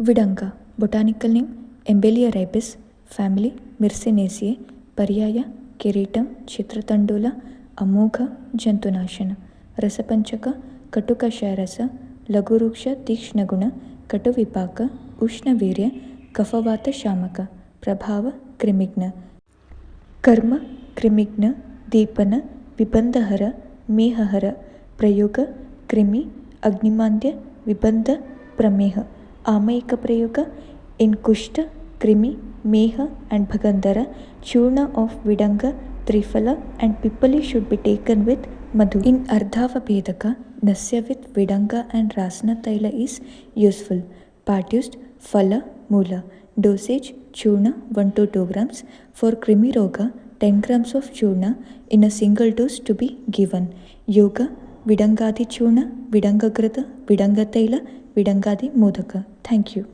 ವಿಡಂಗ botanical name ಎಂಬೆಲಿಯಾ ರೈಪಿಸ್, family ಮಿರ್ಸಿನೇಸಿಯೆ, ಪರ್ಯಾಯ ಕಿರೀಟಂ ಚಿತ್ರತಂಡೂಲ, ಅಮೋಘ ಜಂತುನಾಶನ, ರಸಪಂಚಕ ಕಟುಕಷಾಯರಸ, ಲಘುವೃಕ್ಷ ತೀಕ್ಷ್ಣಗುಣ, ಕಟುವಿಪಾಕ, ಉಷ್ಣವೀರ್ಯ, ಕಫವಾತ ಶಾಮಕ, ಪ್ರಭಾವ ಕ್ರಿಮಿಘ್ನ, ಕರ್ಮ ಕ್ರಿಮಿಘ್ನ, ದೀಪನ, ವಿಬಂಧಹರ, ಮೇಹಹರ, ಪ್ರಯೋಗ ಕ್ರಿಮಿ, ಅಗ್ನಿಮಾಂದ್ಯ, ವಿಬಂಧ, ಪ್ರಮೇಹ, ಆಮಯಿಕ ಪ್ರಯೋಗ ಇನ್ ಕುಷ್ಠ, ಕ್ರಿಮಿ, ಮೇಹ and ಭಗಂಧರ, ಚೂರ್ಣ of vidanga, trifala and pippali should be taken with madhu. In ardhavabhedaka, nasya with vidanga and rasna taila is useful. Part used phala, moola. Dosage churna 1 to 2 grams. For krimi roga, 10 grams of churna in a single dose to be given. Yoga vidangadi churna, vidangagrata, vidangataila, vidangadi modaka. Thank you.